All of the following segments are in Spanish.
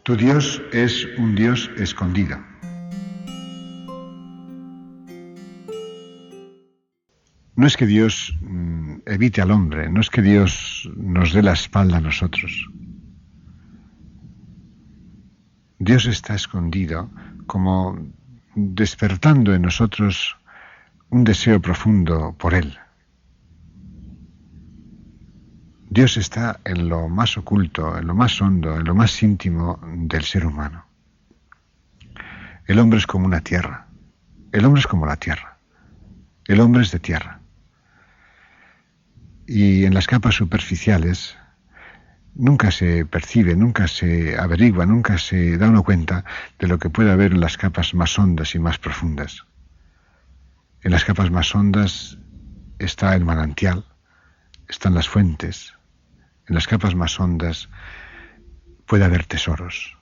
Tu Dios es un Dios escondido. No es que Dios evite al hombre, no es que Dios nos dé la espalda a nosotros. Dios está escondido como despertando en nosotros un deseo profundo por Él. Dios está en lo más oculto, en lo más hondo, en lo más íntimo del ser humano. El hombre es como una tierra. El hombre es como la tierra. El hombre es de tierra. Y en las capas superficiales nunca se percibe, nunca se averigua, nunca se da uno cuenta de lo que puede haber en las capas más hondas y más profundas. En las capas más hondas está el manantial, están las fuentes. En las capas más hondas puede haber tesoros.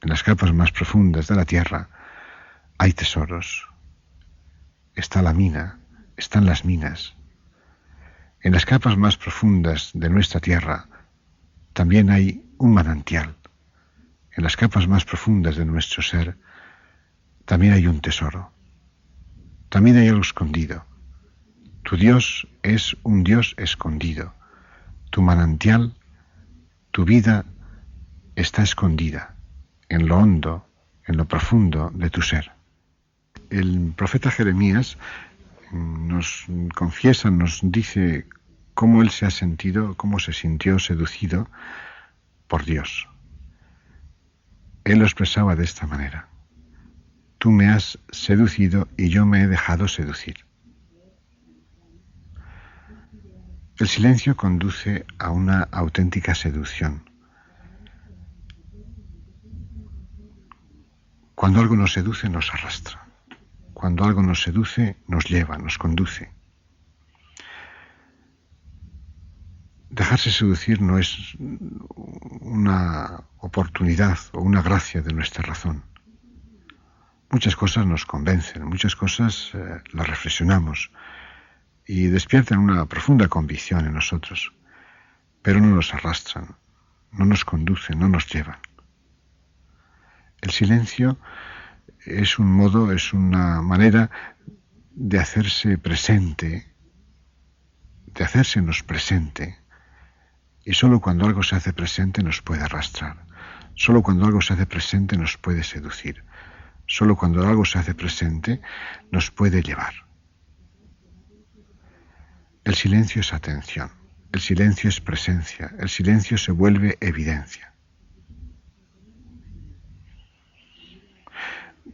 En las capas más profundas de la tierra hay tesoros. Está la mina, están las minas. En las capas más profundas de nuestra tierra también hay un manantial. En las capas más profundas de nuestro ser también hay un tesoro. También hay algo escondido. Tu Dios es un Dios escondido. Tu manantial, tu vida está escondida en lo hondo, en lo profundo de tu ser. El profeta Jeremías nos confiesa, nos dice cómo él se ha sentido, cómo se sintió seducido por Dios. Él lo expresaba de esta manera: tú me has seducido y yo me he dejado seducir. El silencio conduce a una auténtica seducción. Cuando algo nos seduce, nos arrastra. Cuando algo nos seduce, nos lleva, nos conduce. Dejarse seducir no es una oportunidad o una gracia de nuestra razón. Muchas cosas nos convencen, muchas cosas las reflexionamos y despiertan una profunda convicción en nosotros, pero no nos arrastran, no nos conducen, no nos llevan. El silencio es un modo, es una manera de hacerse presente, de hacérsenos presente, y solo cuando algo se hace presente nos puede arrastrar, solo cuando algo se hace presente nos puede seducir, solo cuando algo se hace presente, nos puede llevar. El silencio es atención, el silencio es presencia, el silencio se vuelve evidencia.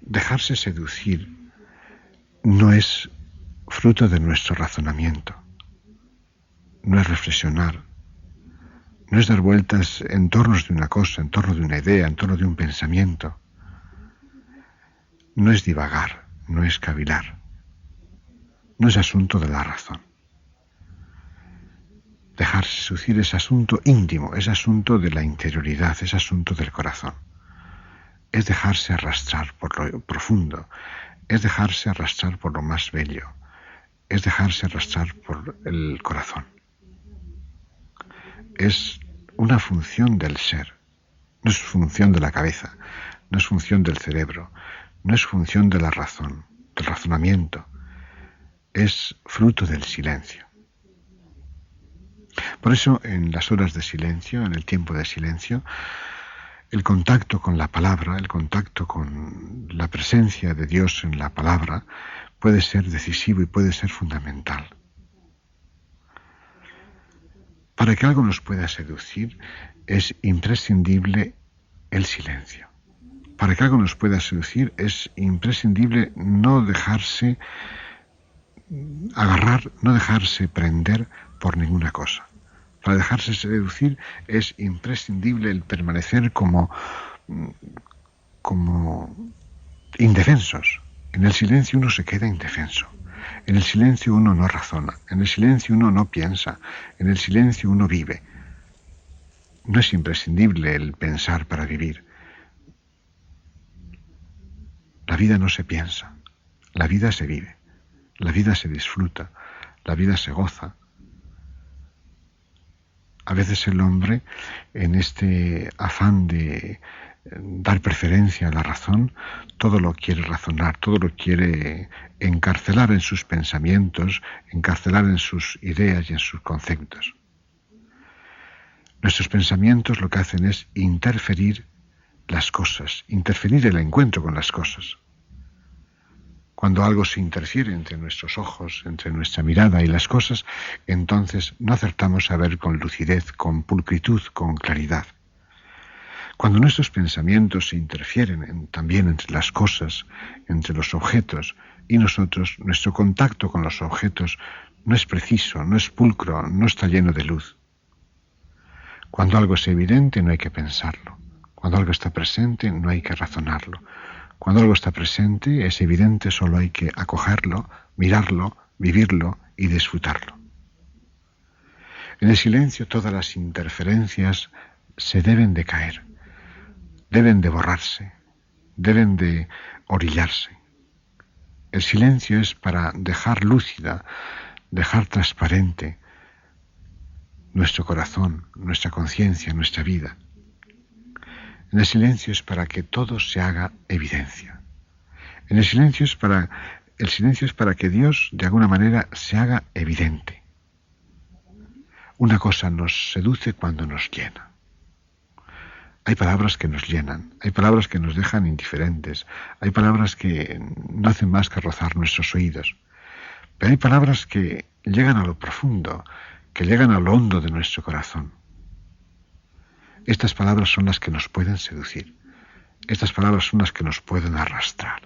Dejarse seducir no es fruto de nuestro razonamiento, no es reflexionar, no es dar vueltas en torno de una cosa, en torno de una idea, en torno de un pensamiento. No es divagar, no es cavilar, no es asunto de la razón. Dejarse seducir es asunto íntimo, es asunto de la interioridad, es asunto del corazón. Es dejarse arrastrar por lo profundo, es dejarse arrastrar por lo más bello, es dejarse arrastrar por el corazón. Es una función del ser, no es función de la cabeza, no es función del cerebro, no es función de la razón, del razonamiento, es fruto del silencio. Por eso, en las horas de silencio, en el tiempo de silencio, el contacto con la palabra, el contacto con la presencia de Dios en la palabra, puede ser decisivo y puede ser fundamental. Para que algo nos pueda seducir, es imprescindible el silencio. Para que algo nos pueda seducir, es imprescindible no dejarse agarrar, no dejarse prender por ninguna cosa. Para dejarse seducir es imprescindible el permanecer como indefensos. En el silencio uno se queda indefenso. En el silencio uno no razona. En el silencio uno no piensa. En el silencio uno vive. No es imprescindible el pensar para vivir. La vida no se piensa. La vida se vive. La vida se disfruta. La vida se goza. A veces el hombre, en este afán de dar preferencia a la razón, todo lo quiere razonar, todo lo quiere encarcelar en sus pensamientos, encarcelar en sus ideas y en sus conceptos. Nuestros pensamientos lo que hacen es interferir las cosas, interferir el encuentro con las cosas. Cuando algo se interfiere entre nuestros ojos, entre nuestra mirada y las cosas, entonces no acertamos a ver con lucidez, con pulcritud, con claridad. Cuando nuestros pensamientos se interfieren también entre las cosas, entre los objetos y nosotros, nuestro contacto con los objetos no es preciso, no es pulcro, no está lleno de luz. Cuando algo es evidente no hay que pensarlo. Cuando algo está presente no hay que razonarlo. Cuando algo está presente, es evidente, solo hay que acogerlo, mirarlo, vivirlo y disfrutarlo. En el silencio todas las interferencias se deben de caer, deben de borrarse, deben de orillarse. El silencio es para dejar lúcida, dejar transparente nuestro corazón, nuestra conciencia, nuestra vida. En el silencio es para que todo se haga evidencia. El silencio es para que Dios, de alguna manera, se haga evidente. Una cosa nos seduce cuando nos llena. Hay palabras que nos llenan, hay palabras que nos dejan indiferentes, hay palabras que no hacen más que rozar nuestros oídos. Pero hay palabras que llegan a lo profundo, que llegan a lo hondo de nuestro corazón. Estas palabras son las que nos pueden seducir. Estas palabras son las que nos pueden arrastrar.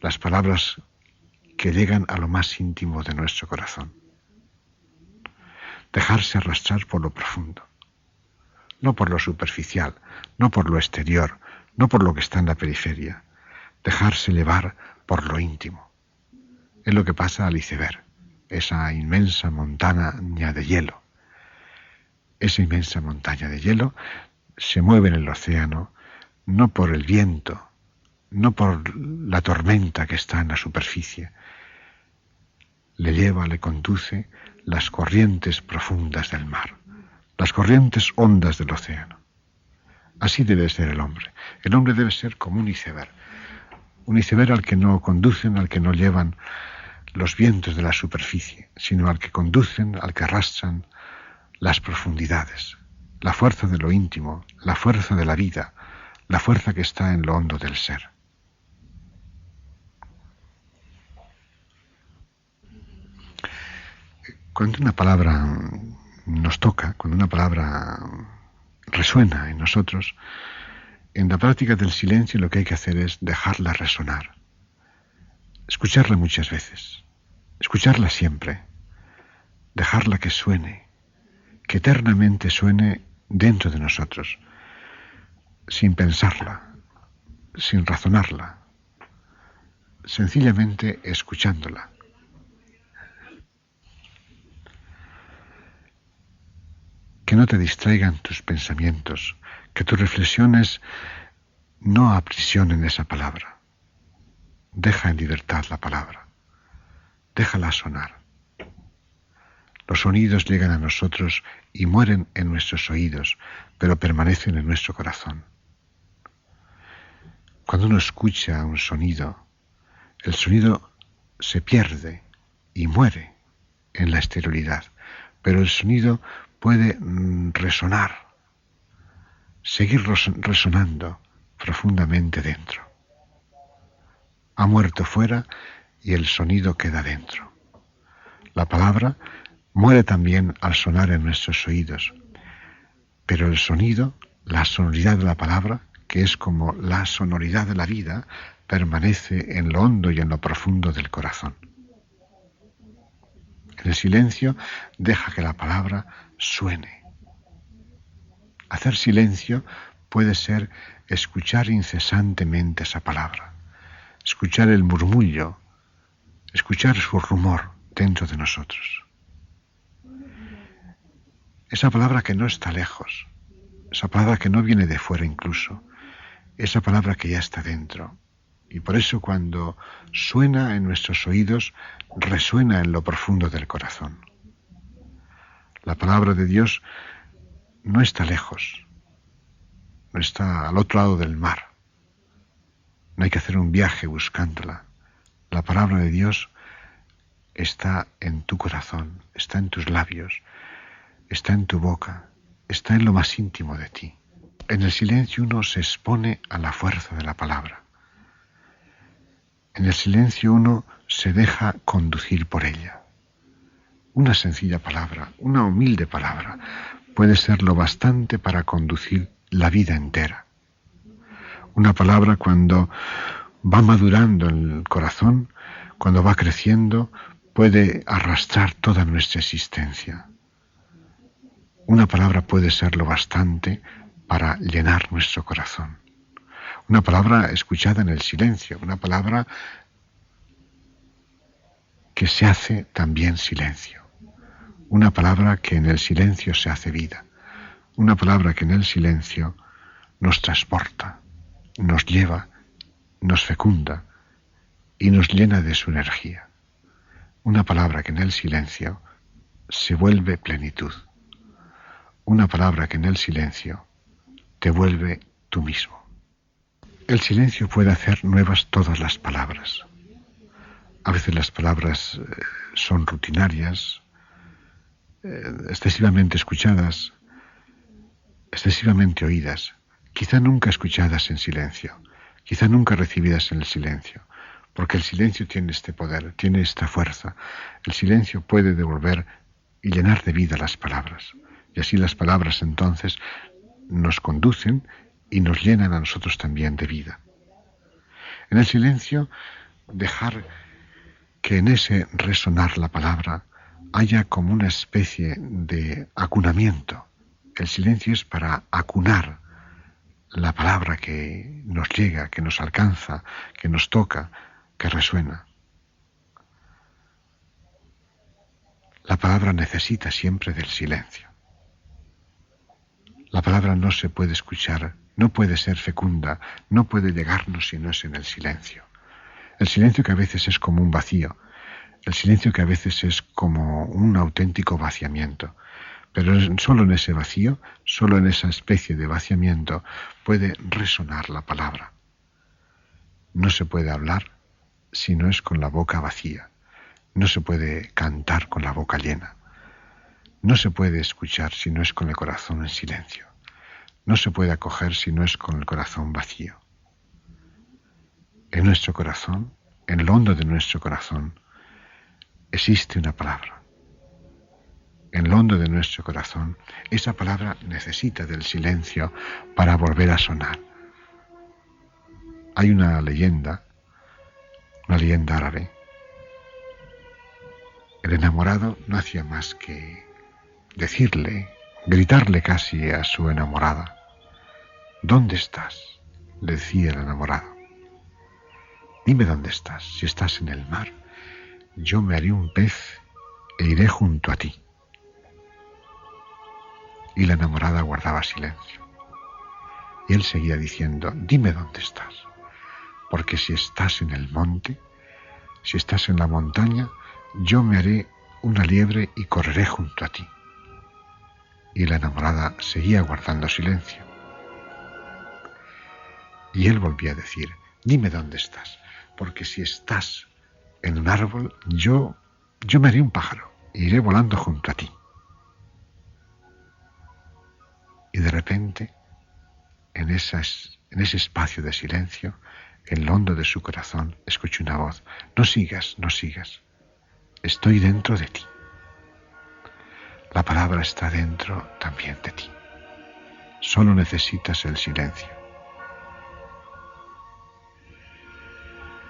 Las palabras que llegan a lo más íntimo de nuestro corazón. Dejarse arrastrar por lo profundo. No por lo superficial, no por lo exterior, no por lo que está en la periferia. Dejarse llevar por lo íntimo. Es lo que pasa al iceberg, esa inmensa montaña de hielo. Esa inmensa montaña de hielo se mueve en el océano no por el viento, no por la tormenta que está en la superficie. Le lleva, le conduce las corrientes profundas del mar, las corrientes hondas del océano. Así debe ser el hombre. El hombre debe ser como un iceberg al que no conducen, al que no llevan los vientos de la superficie, sino al que conducen, al que arrastran las profundidades, la fuerza de lo íntimo, la fuerza de la vida, la fuerza que está en lo hondo del ser. Cuando una palabra nos toca, cuando una palabra resuena en nosotros, en la práctica del silencio lo que hay que hacer es dejarla resonar, escucharla muchas veces, escucharla siempre, dejarla que suene, que eternamente suene dentro de nosotros, sin pensarla, sin razonarla, sencillamente escuchándola. Que no te distraigan tus pensamientos, que tus reflexiones no aprisionen esa palabra. Deja en libertad la palabra, déjala sonar. Los sonidos llegan a nosotros y mueren en nuestros oídos, pero permanecen en nuestro corazón. Cuando uno escucha un sonido, el sonido se pierde y muere en la exterioridad, pero el sonido puede resonar, seguir resonando profundamente dentro. Ha muerto fuera y el sonido queda dentro. La palabra muere también al sonar en nuestros oídos, pero el sonido, la sonoridad de la palabra, que es como la sonoridad de la vida, permanece en lo hondo y en lo profundo del corazón. En el silencio deja que la palabra suene. Hacer silencio puede ser escuchar incesantemente esa palabra, escuchar el murmullo, escuchar su rumor dentro de nosotros. Esa palabra que no está lejos, esa palabra que no viene de fuera incluso, esa palabra que ya está dentro. Y por eso cuando suena en nuestros oídos, resuena en lo profundo del corazón. La palabra de Dios no está lejos, no está al otro lado del mar. No hay que hacer un viaje buscándola. La palabra de Dios está en tu corazón, está en tus labios, está en tu boca, está en lo más íntimo de ti. En el silencio uno se expone a la fuerza de la palabra. En el silencio uno se deja conducir por ella. Una sencilla palabra, una humilde palabra, puede ser lo bastante para conducir la vida entera. Una palabra cuando va madurando en el corazón, cuando va creciendo, puede arrastrar toda nuestra existencia. Una palabra puede ser lo bastante para llenar nuestro corazón. Una palabra escuchada en el silencio, una palabra que se hace también silencio. Una palabra que en el silencio se hace vida. Una palabra que en el silencio nos transporta, nos lleva, nos fecunda y nos llena de su energía. Una palabra que en el silencio se vuelve plenitud. Una palabra que en el silencio te vuelve tú mismo. El silencio puede hacer nuevas todas las palabras. A veces las palabras son rutinarias, excesivamente escuchadas, excesivamente oídas, quizá nunca escuchadas en silencio, quizá nunca recibidas en el silencio, porque el silencio tiene este poder, tiene esta fuerza. El silencio puede devolver y llenar de vida las palabras, y así las palabras entonces nos conducen y nos llenan a nosotros también de vida. En el silencio, dejar que en ese resonar la palabra haya como una especie de acunamiento. El silencio es para acunar la palabra que nos llega, que nos alcanza, que nos toca, que resuena. La palabra necesita siempre del silencio. La palabra no se puede escuchar, no puede ser fecunda, no puede llegarnos si no es en el silencio. El silencio que a veces es como un vacío, el silencio que a veces es como un auténtico vaciamiento. Pero solo en ese vacío, solo en esa especie de vaciamiento, puede resonar la palabra. No se puede hablar si no es con la boca vacía. No se puede cantar con la boca llena. No se puede escuchar si no es con el corazón en silencio. No se puede acoger si no es con el corazón vacío. En nuestro corazón, en lo hondo de nuestro corazón, existe una palabra. en lo hondo de nuestro corazón, esa palabra necesita del silencio para volver a sonar. Hay una leyenda árabe. El enamorado no hacía más que decirle, gritarle casi a su enamorada. ¿Dónde estás?, le decía el enamorado. Dime dónde estás. Si estás en el mar, yo me haré un pez e iré junto a ti. Y la enamorada guardaba silencio. Y él seguía diciendo, dime dónde estás, porque si estás en el monte, si estás en la montaña, yo me haré una liebre y correré junto a ti. Y la enamorada seguía guardando silencio. Y él volvía a decir, dime dónde estás, porque si estás en un árbol, yo me haré un pájaro e iré volando junto a ti. Y de repente, en ese espacio de silencio, en lo hondo de su corazón, escuché una voz, no sigas, no sigas, estoy dentro de ti. La palabra está dentro también de ti. Solo necesitas el silencio.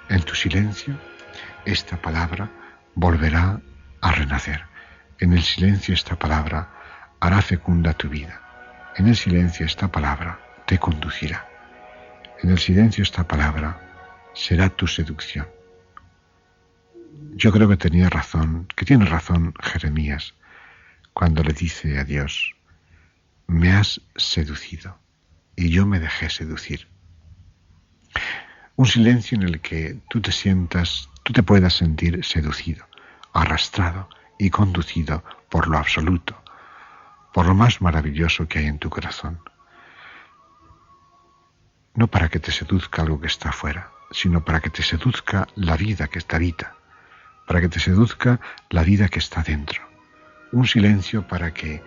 En tu silencio, esta palabra volverá a renacer. En el silencio, esta palabra hará fecunda tu vida. En el silencio, esta palabra te conducirá. En el silencio, esta palabra será tu seducción. Yo creo que tiene razón Jeremías cuando le dice a Dios, me has seducido y yo me dejé seducir. Un silencio en el que tú te puedas sentir seducido, arrastrado y conducido por lo absoluto, por lo más maravilloso que hay en tu corazón. No para que te seduzca algo que está afuera, sino para que te seduzca la vida que te habita, para que te seduzca la vida que está dentro. Un silencio para que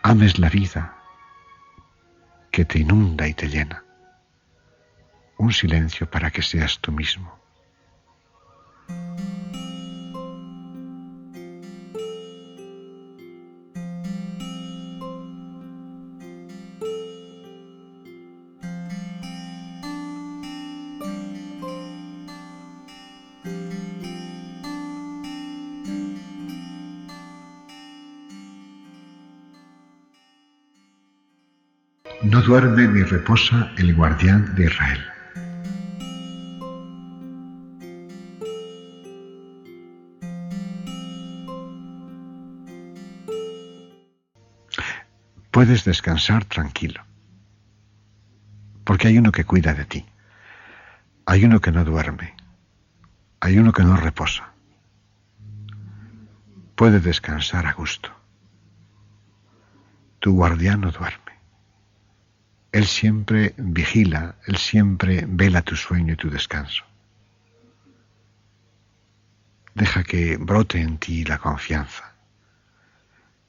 ames la vida que te inunda y te llena. Un silencio para que seas tú mismo. No duerme ni reposa el guardián de Israel. Puedes descansar tranquilo, porque hay uno que cuida de ti, hay uno que no duerme, hay uno que no reposa. Puedes descansar a gusto. Tu guardián no duerme. Él siempre vigila, Él siempre vela tu sueño y tu descanso. Deja que brote en ti la confianza.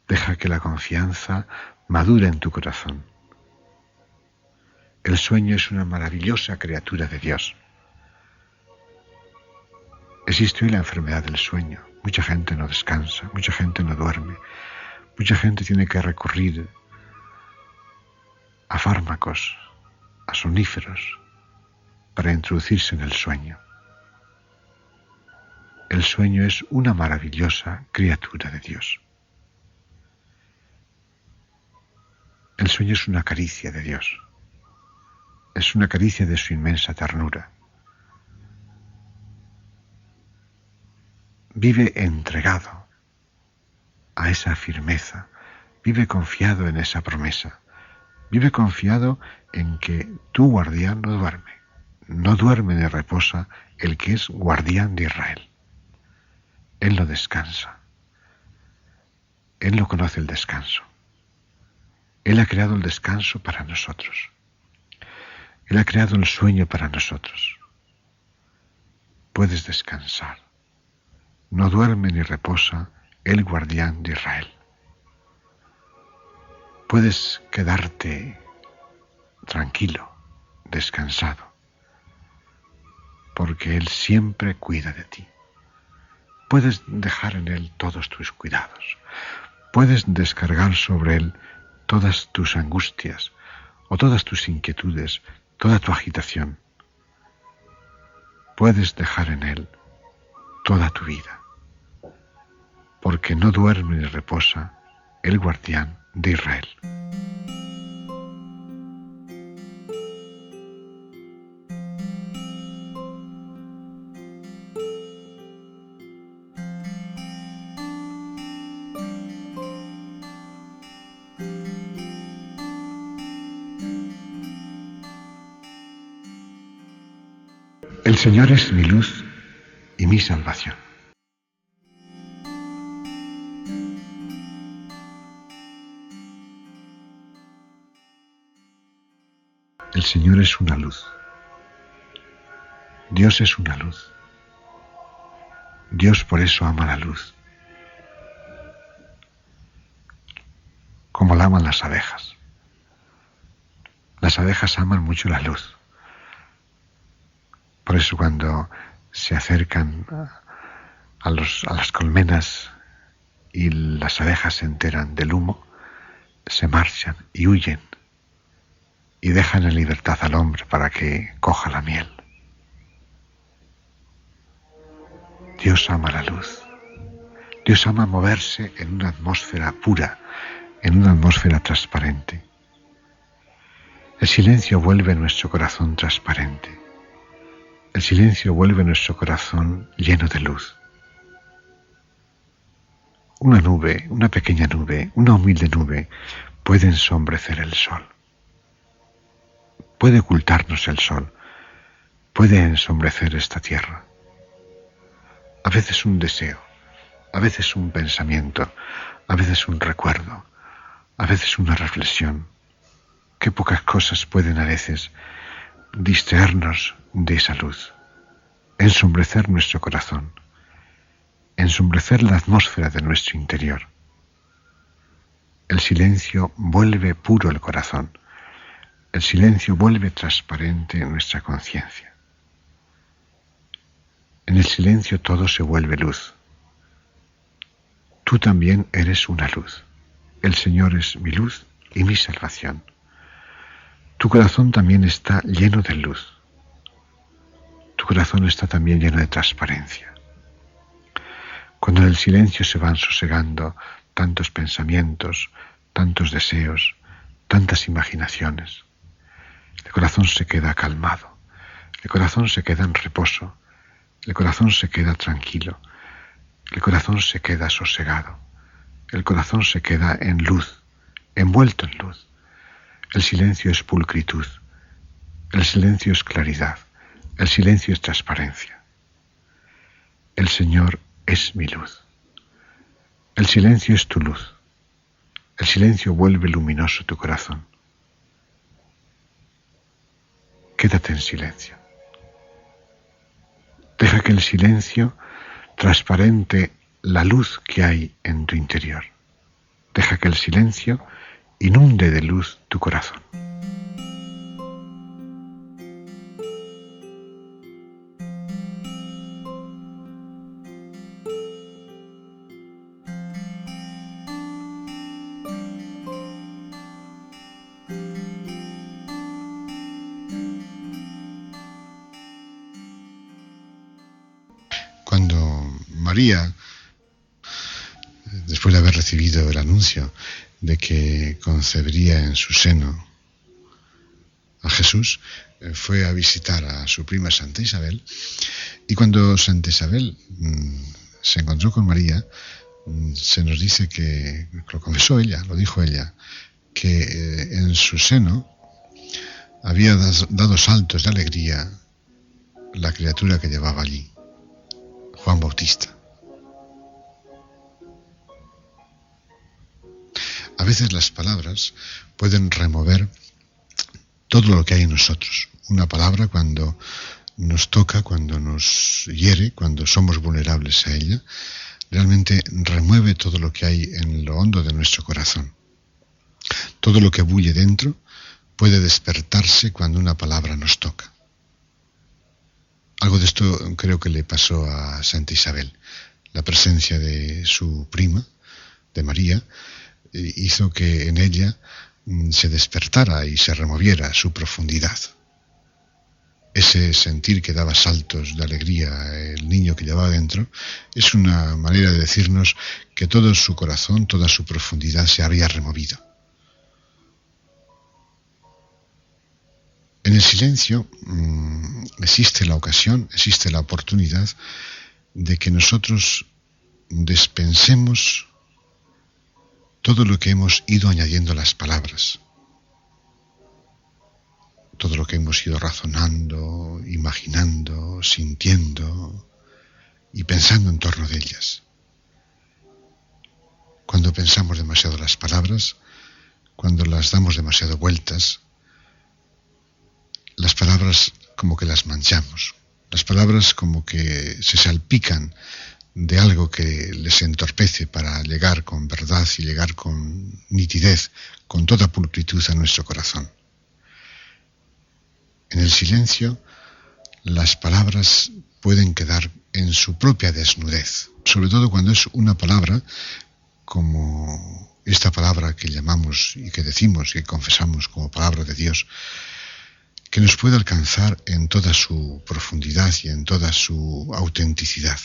Deja que la confianza madure en tu corazón. El sueño es una maravillosa criatura de Dios. Existe hoy la enfermedad del sueño. Mucha gente no descansa, mucha gente no duerme, mucha gente tiene que recurrir a fármacos, a somníferos, para introducirse en el sueño. El sueño es una maravillosa criatura de Dios. El sueño es una caricia de Dios. Es una caricia de su inmensa ternura. Vive entregado a esa firmeza, vive confiado en esa promesa, vive confiado en que tu guardián no duerme ni reposa el que es guardián de Israel. Él no descansa, Él no conoce el descanso. Él ha creado el descanso para nosotros. Él ha creado el sueño para nosotros. Puedes descansar. No duerme ni reposa el guardián de Israel. Puedes quedarte tranquilo, descansado, porque Él siempre cuida de ti. Puedes dejar en Él todos tus cuidados. Puedes descargar sobre Él todas tus angustias o todas tus inquietudes, toda tu agitación. Puedes dejar en Él toda tu vida, porque no duerme ni reposa el guardián de Israel. El Señor es mi luz y mi salvación. El Señor es una luz. Dios es una luz. Dios por eso ama la luz, como la aman las abejas. Las abejas aman mucho la luz. Por eso cuando se acercan a las colmenas y las abejas se enteran del humo, se marchan y huyen y dejan en libertad al hombre para que coja la miel. Dios ama la luz. Dios ama moverse en una atmósfera pura, en una atmósfera transparente. El silencio vuelve nuestro corazón transparente. El silencio vuelve nuestro corazón lleno de luz. Una nube, una pequeña nube, una humilde nube, puede ensombrecer el sol. Puede ocultarnos el sol. Puede ensombrecer esta tierra. A veces un deseo, a veces un pensamiento, a veces un recuerdo, a veces una reflexión. Qué pocas cosas pueden a veces distraernos de esa luz, ensombrecer nuestro corazón, ensombrecer la atmósfera de nuestro interior. El silencio vuelve puro el corazón, el silencio vuelve transparente nuestra conciencia. En el silencio todo se vuelve luz. Tú también eres una luz. El Señor es mi luz y mi salvación. Tu corazón también está lleno de luz. Tu corazón está también lleno de transparencia. Cuando en el silencio se van sosegando tantos pensamientos, tantos deseos, tantas imaginaciones, el corazón se queda calmado, el corazón se queda en reposo, el corazón se queda tranquilo, el corazón se queda sosegado, el corazón se queda en luz, envuelto en luz. El silencio es pulcritud, el silencio es claridad, el silencio es transparencia. El Señor es mi luz. El silencio es tu luz. El silencio vuelve luminoso tu corazón. Quédate en silencio. Deja que el silencio transparente la luz que hay en tu interior. Deja que el silencio inunde de luz tu corazón. Cuando María, después de haber recibido el anuncio de que concebiría en su seno a Jesús, fue a visitar a su prima Santa Isabel, y cuando Santa Isabel se encontró con María, se nos dice que, lo confesó ella, lo dijo ella, que en su seno había dado saltos de alegría la criatura que llevaba allí, Juan Bautista. A veces las palabras pueden remover todo lo que hay en nosotros. Una palabra, cuando nos toca, cuando nos hiere, cuando somos vulnerables a ella, realmente remueve todo lo que hay en lo hondo de nuestro corazón. Todo lo que bulle dentro puede despertarse cuando una palabra nos toca. Algo de esto creo que le pasó a Santa Isabel. La presencia de su prima, de María, hizo que en ella se despertara y se removiera su profundidad. Ese sentir que daba saltos de alegría el niño que llevaba dentro es una manera de decirnos que todo su corazón, toda su profundidad se había removido. En el silencio existe la ocasión, existe la oportunidad de que nosotros despensemos todo lo que hemos ido añadiendo a las palabras, todo lo que hemos ido razonando, imaginando, sintiendo y pensando en torno de ellas. Cuando pensamos demasiado las palabras, cuando las damos demasiado vueltas, las palabras como que las manchamos, las palabras como que se salpican de algo que les entorpece para llegar con verdad y llegar con nitidez, con toda pulcritud a nuestro corazón. En el silencio, las palabras pueden quedar en su propia desnudez, sobre todo cuando es una palabra como esta palabra que llamamos y que decimos y que confesamos como palabra de Dios, que nos puede alcanzar en toda su profundidad y en toda su autenticidad.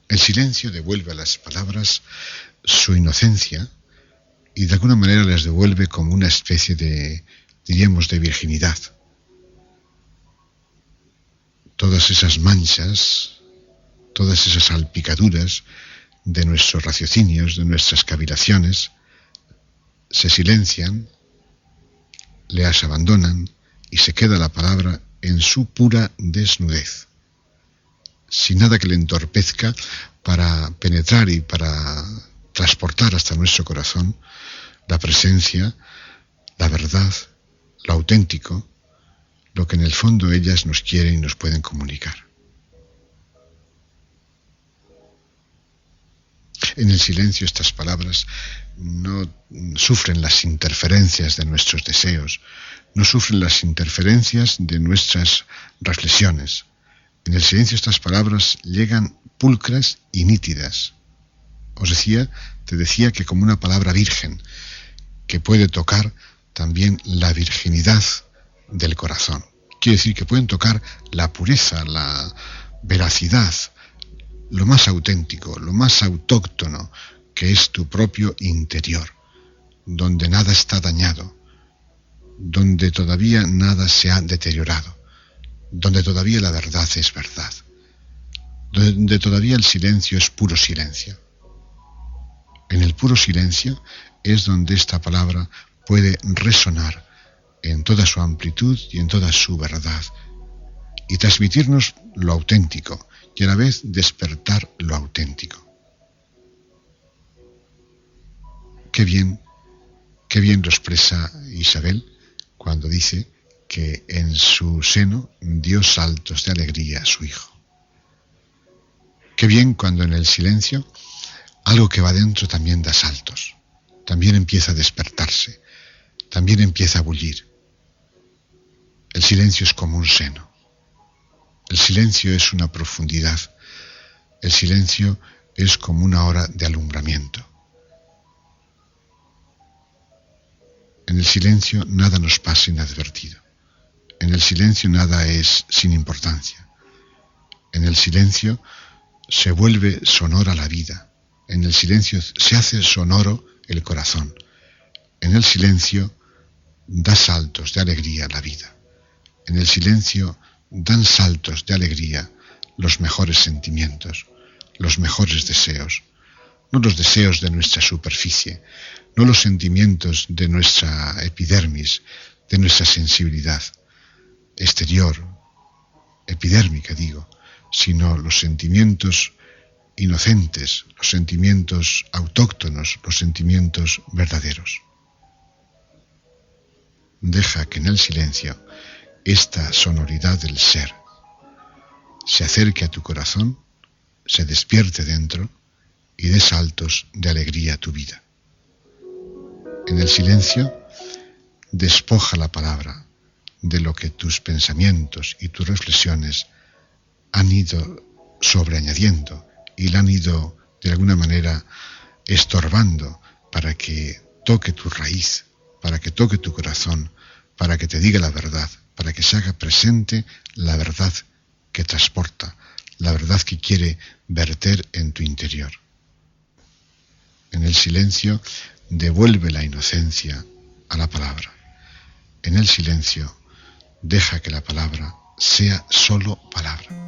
El silencio devuelve a las palabras su inocencia y de alguna manera les devuelve como una especie de, diríamos, de virginidad. Todas esas manchas, todas esas salpicaduras de nuestros raciocinios, de nuestras cavilaciones, se silencian, las abandonan y se queda la palabra en su pura desnudez, sin nada que le entorpezca para penetrar y para transportar hasta nuestro corazón la presencia, la verdad, lo auténtico, lo que en el fondo ellas nos quieren y nos pueden comunicar. En el silencio estas palabras no sufren las interferencias de nuestros deseos, no sufren las interferencias de nuestras reflexiones. En el silencio estas palabras llegan pulcras y nítidas. Te decía que como una palabra virgen, que puede tocar también la virginidad del corazón. Quiere decir que pueden tocar la pureza, la veracidad, lo más auténtico, lo más autóctono, que es tu propio interior, donde nada está dañado, donde todavía nada se ha deteriorado, donde todavía la verdad es verdad, donde todavía el silencio es puro silencio. En el puro silencio es donde esta palabra puede resonar en toda su amplitud y en toda su verdad y transmitirnos lo auténtico y a la vez despertar lo auténtico. Qué bien lo expresa Isabel cuando dice que en su seno dio saltos de alegría a su hijo. Qué bien cuando en el silencio algo que va dentro también da saltos, también empieza a despertarse, también empieza a bullir. El silencio es como un seno. El silencio es una profundidad. El silencio es como una hora de alumbramiento. En el silencio nada nos pasa inadvertido. En el silencio nada es sin importancia. En el silencio se vuelve sonora la vida. En el silencio se hace sonoro el corazón. En el silencio da saltos de alegría la vida. En el silencio dan saltos de alegría los mejores sentimientos, los mejores deseos, no los deseos de nuestra superficie, no los sentimientos de nuestra epidermis, de nuestra sensibilidad exterior, epidérmica digo, sino los sentimientos inocentes, los sentimientos autóctonos, los sentimientos verdaderos. Deja que en el silencio esta sonoridad del ser se acerque a tu corazón, se despierte dentro y dé saltos de alegría a tu vida. En el silencio, despoja la palabra de lo que tus pensamientos y tus reflexiones han ido sobreañadiendo y la han ido de alguna manera estorbando para que toque tu raíz, para que toque tu corazón, para que te diga la verdad, para que se haga presente la verdad que transporta, la verdad que quiere verter en tu interior. En el silencio devuelve la inocencia a la palabra. En el silencio deja que la palabra sea solo palabra.